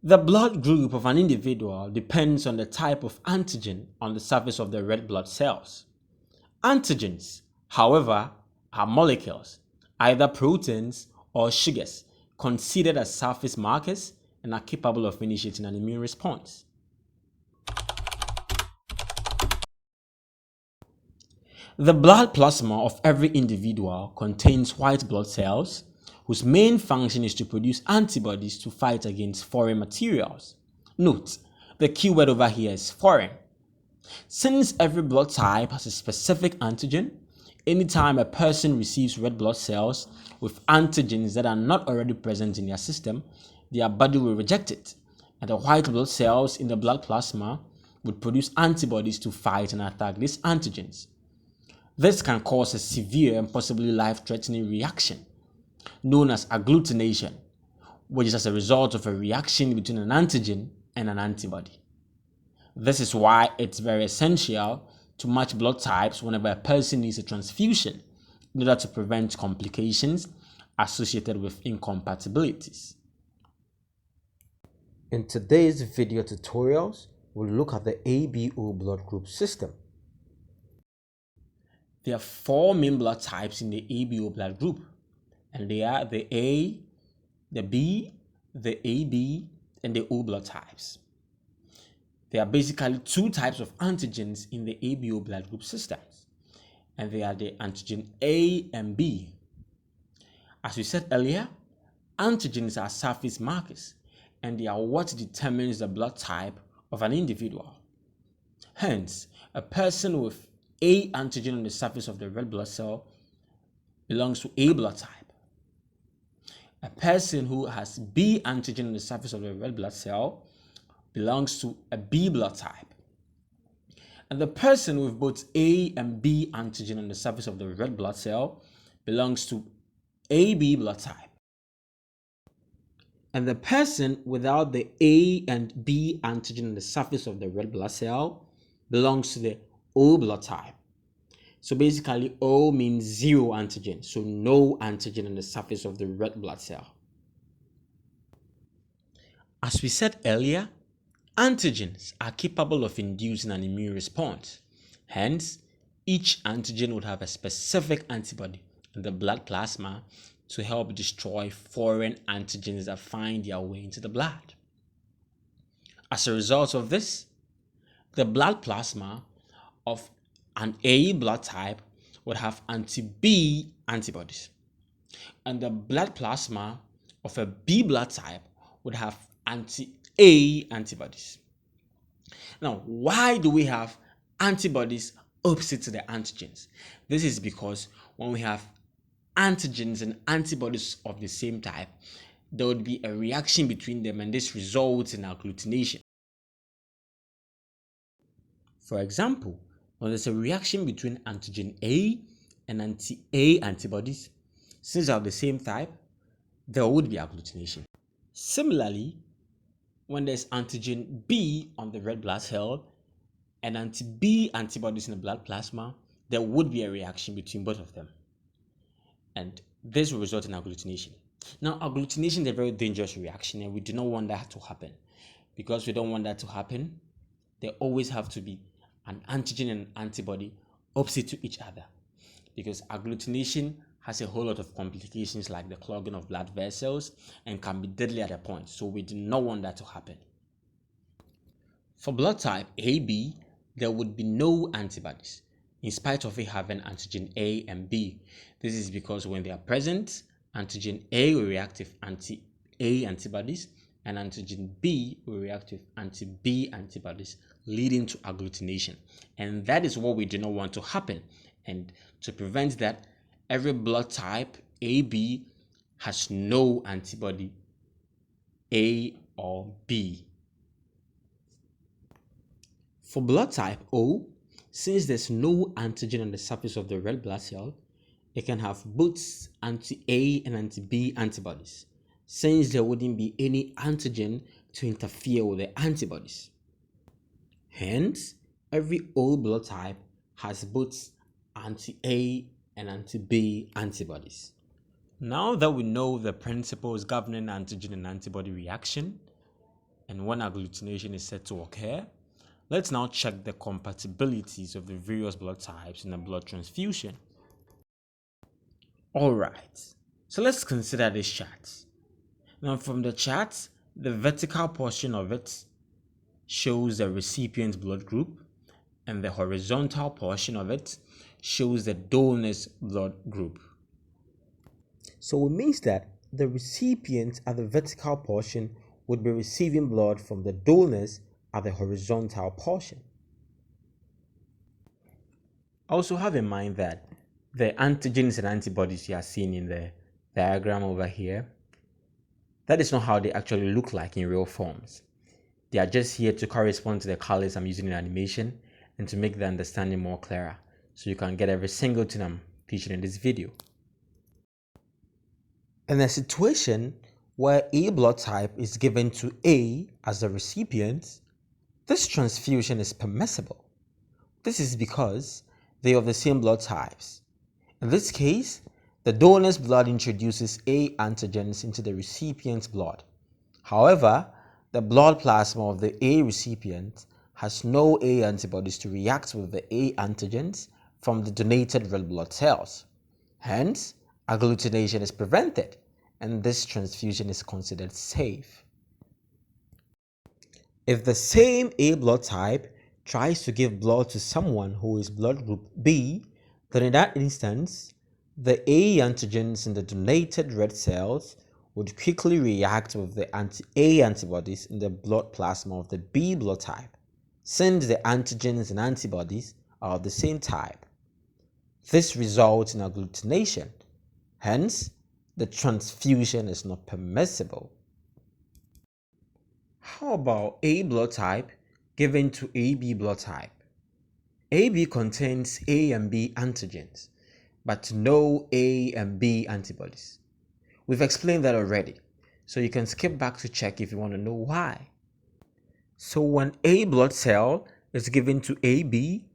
The blood group of an individual depends on the type of antigen on the surface of the red blood cells. Antigens, however, are molecules, either proteins or sugars, considered as surface markers and are capable of initiating an immune response. The blood plasma of every individual contains white blood cells whose main function is to produce antibodies to fight against foreign materials. Note, the keyword over here is foreign. Since every blood type has a specific antigen, anytime a person receives red blood cells with antigens that are not already present in their system, their body will reject it, and the white blood cells in the blood plasma would produce antibodies to fight and attack these antigens. This can cause a severe and possibly life-threatening reaction known as agglutination, which is as a result of a reaction between an antigen and an antibody. This is why it's very essential to match blood types whenever a person needs a transfusion in order to prevent complications associated with incompatibilities. In today's video tutorials, we'll look at the ABO blood group system. There are 4 main blood types in the ABO blood group, and they are the A, the B, the AB, and the O blood types. There are basically 2 types of antigens in the ABO blood group systems, and they are the antigen A and B. As we said earlier, antigens are surface markers, and they are what determines the blood type of an individual. Hence, a person with A antigen on the surface of the red blood cell belongs to A blood type. A person who has B antigen on the surface of the red blood cell belongs to a B blood type. And the person with both A and B antigen on the surface of the red blood cell belongs to AB blood type. And the person without the A and B antigen on the surface of the red blood cell belongs to the O blood type. So basically, O means 0 antigen, so no antigen on the surface of the red blood cell. As we said earlier, antigens are capable of inducing an immune response. Hence, each antigen would have a specific antibody in the blood plasma to help destroy foreign antigens that find their way into the blood. As a result of this, the blood plasma of an A blood type would have anti-B antibodies, and the blood plasma of a B blood type would have anti-A antibodies. Now, why do we have antibodies opposite to the antigens? This is because when we have antigens and antibodies of the same type, there would be a reaction between them, and this results in agglutination. For example, when there's a reaction between antigen A and anti-A antibodies, since they are of the same type, there would be agglutination. Similarly, when there's antigen B on the red blood cell and anti-B antibodies in the blood plasma, there would be a reaction between both of them, and this will result in agglutination. Now, agglutination is a very dangerous reaction, and we do not want that to happen. Because we don't want that to happen, there always have to be an antigen and an antibody opposite to each other, because agglutination has a whole lot of complications like the clogging of blood vessels and can be deadly at a point, so we do not want that to happen. For blood type AB, there would be no antibodies, in spite of it having antigen A and B. This is because when they are present, antigen A will react with anti-A antibodies, and antigen B will react with anti-B antibodies, leading to agglutination. And that is what we do not want to happen. And to prevent that, every blood type AB has no antibody A or B. For blood type O, since there's no antigen on the surface of the red blood cell, it can have both anti-A and anti-B antibodies, since there wouldn't be any antigen to interfere with the antibodies. Hence, every O blood type has both anti-A and anti-B antibodies. Now that we know the principles governing antigen and antibody reaction, and when agglutination is said to occur, let's now check the compatibilities of the various blood types in a blood transfusion. Alright, so let's consider this chart. Now from the chart, the vertical portion of it shows the recipient blood group, and the horizontal portion of it shows the donor's blood group. So it means that the recipient at the vertical portion would be receiving blood from the donors at the horizontal portion. Also have in mind that the antigens and antibodies you are seeing in the diagram over here, that is not how they actually look like in real forms. They are just here to correspond to the colors I'm using in animation and to make the understanding more clearer, so you can get every single thing I'm teaching in this video. In a situation where A blood type is given to A as the recipient, this transfusion is permissible. This is because they are of the same blood types. In this case, the donor's blood introduces A antigens into the recipient's blood. However, the blood plasma of the A recipient has no A antibodies to react with the A antigens from the donated red blood cells. Hence, agglutination is prevented, and this transfusion is considered safe. If the same A blood type tries to give blood to someone who is blood group B, then in that instance, the A antigens in the donated red cells would quickly react with the anti-A antibodies in the blood plasma of the B blood type, since the antigens and antibodies are of the same type. This results in agglutination. Hence, the transfusion is not permissible. How about A blood type given to AB blood type? AB contains A and B antigens, but no A and B antibodies. We've explained that already, so you can skip back to check if you want to know why. So when A blood cell is given to AB,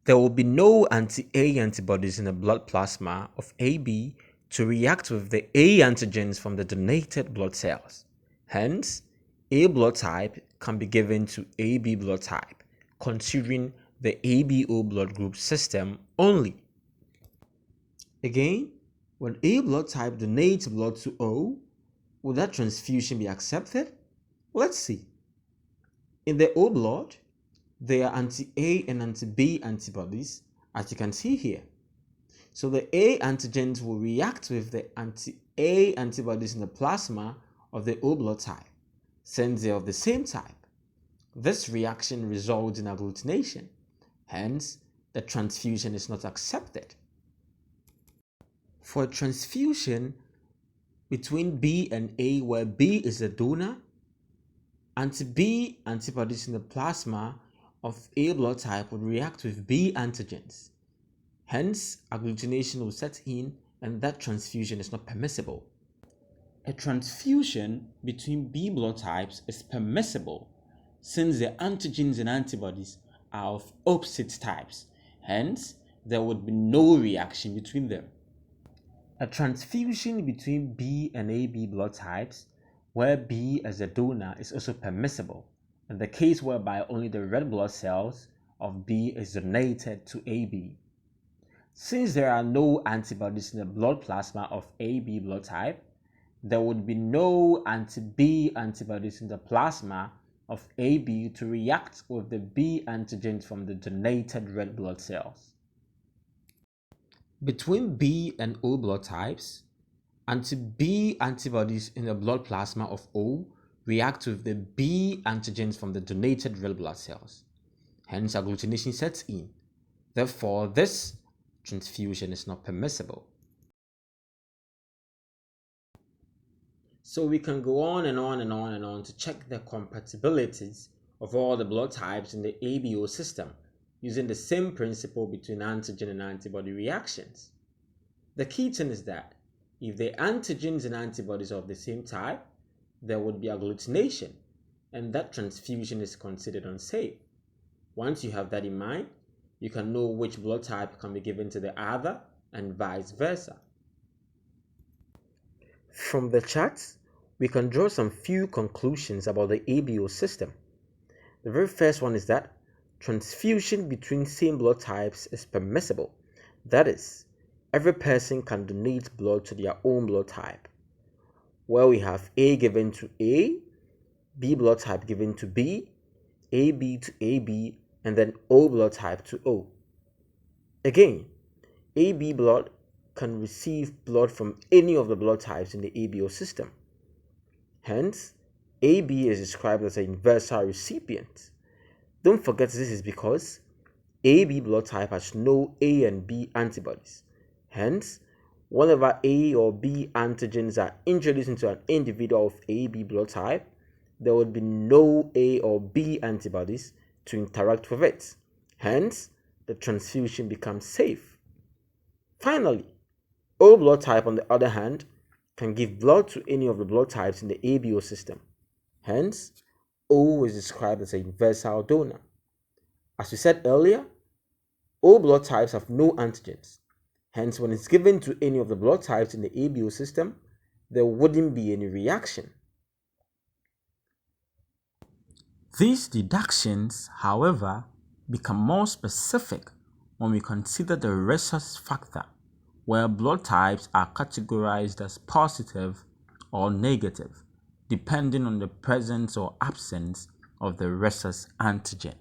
there will be no anti-A antibodies in the blood plasma of AB to react with the A antigens from the donated blood cells. Hence, A blood type can be given to AB blood type, considering the ABO blood group system only. Again, when A blood type donates blood to O, will that transfusion be accepted? Let's see. In the O blood, there are anti-A and anti-B antibodies, as you can see here. So the A antigens will react with the anti-A antibodies in the plasma of the O blood type, since they are of the same type. This reaction results in agglutination. Hence, the transfusion is not accepted. For a transfusion between B and A, where B is the donor, anti-B antibodies in the plasma of A blood type would react with B antigens. Hence, agglutination will set in, and that transfusion is not permissible. A transfusion between B blood types is permissible since the antigens and antibodies are of opposite types. Hence, there would be no reaction between them. A transfusion between B and AB blood types, where B as a donor, is also permissible, in the case whereby only the red blood cells of B is donated to AB. Since there are no antibodies in the blood plasma of AB blood type, there would be no anti-B antibodies in the plasma of AB to react with the B antigens from the donated red blood cells. Between B and O blood types, anti-B antibodies in the blood plasma of O react with the B antigens from the donated red blood cells. Hence, agglutination sets in. Therefore, this transfusion is not permissible. So we can go on and on and on and on to check the compatibilities of all the blood types in the ABO system using the same principle between antigen and antibody reactions. The key thing is that if the antigens and antibodies are of the same type, there would be agglutination, and that transfusion is considered unsafe. Once you have that in mind, you can know which blood type can be given to the other and vice versa. From the charts, we can draw some few conclusions about the ABO system. The very first one is that transfusion between same blood types is permissible. That is, every person can donate blood to their own blood type. Where we have A given to A, B blood type given to B, AB to AB, and then O blood type to O. Again, AB blood can receive blood from any of the blood types in the ABO system. Hence, AB is described as a universal recipient. Don't forget this is because AB blood type has no A and B antibodies. Hence, whenever A or B antigens are introduced into an individual of AB blood type, there would be no A or B antibodies to interact with it. Hence, the transfusion becomes safe. Finally, O blood type, on the other hand, can give blood to any of the blood types in the ABO system. Hence, O is described as a universal donor. As we said earlier, O blood types have no antigens. Hence, when it's given to any of the blood types in the ABO system, there wouldn't be any reaction. These deductions, however, become more specific when we consider the rhesus factor, where blood types are categorized as positive or negative, depending on the presence or absence of the rhesus antigen.